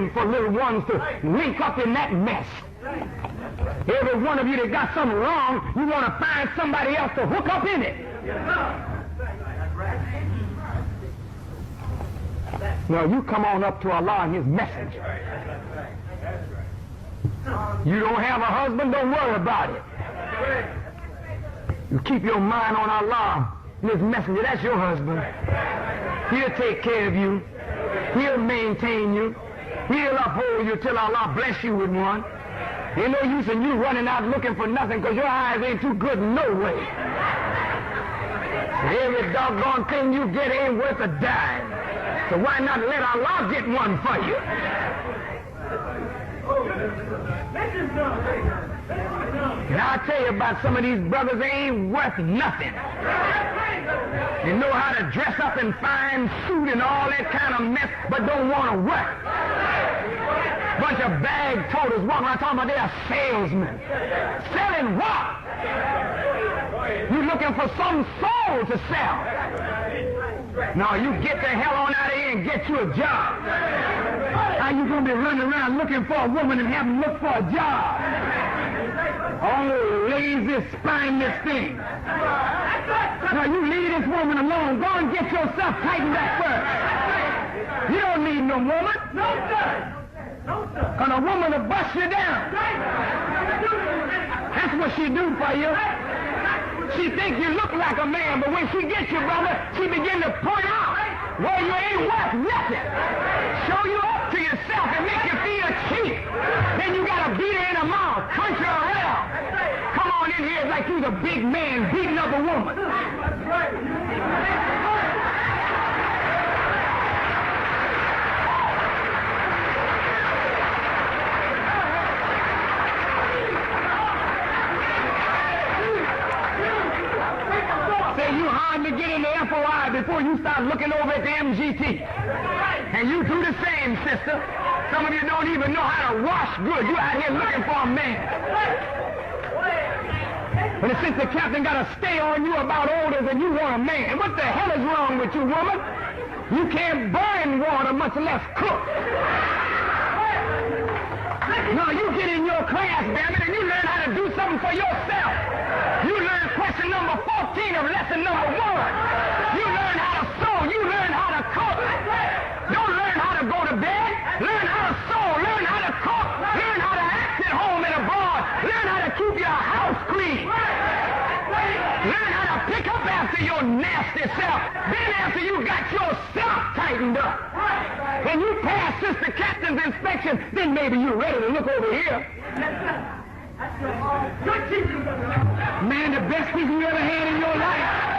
looking for little ones to link up in that mess. Every one of you that got something wrong, you want to find somebody else to hook up in it. No, you come on up to Allah and His messenger. You don't have a husband, don't worry about it. You keep your mind on Allah and His messenger. That's your husband. He'll take care of you. He'll maintain you. He'll uphold you till Allah bless you with one. Ain't no use in you running out looking for nothing because your eyes ain't too good no way. Every doggone thing you get ain't worth a dime. So why not let Allah get one for you? And I'll tell you about some of these brothers, they ain't worth nothing. They know how to dress up in fine suit and all that kind of mess, but don't want to work. Bunch of bag toters walking around talking about they're salesmen. Selling what? You looking for some soul to sell. No, you get the hell on out of here and get you a job. How you going to be running around looking for a woman and have them look for a job? Oh, lazy, spineless thing. Now you leave this woman alone. Go and get yourself tightened up first. You don't need no woman. No, sir. Because a woman will bust you down. That's what she do for you. She think you look like a man, but when she gets you, brother, she begin to point out where you ain't worth nothing. Show you up to yourself and make you feel cheap. Then you got to beat her in the mouth, punch her around. Come on in here like you's a big man beating up a woman. You hardly get in the FOI before you start looking over at the MGT. And you do the same, sister. Some of you don't even know how to wash good. You out here looking for a man. But the sister captain got to stay on you about orders and you want a man. What the hell is wrong with you, woman? You can't burn water, much less cook. No, you get in your class, damn it, and you learn how to do something for yourself. You learn question number 14 of lesson number 1. You learn how to sew. You learn how to cook. Don't learn how to go to bed. Learn how to sew. Learn how to cook. Learn how to act at home and abroad. Learn how to keep your house clean. Learn how to pick up after your nasty self. Then after you got yourself tightened up and you pass Sister Captain's inspection, then maybe you're ready to look over here. Man, the best people you ever had in your life.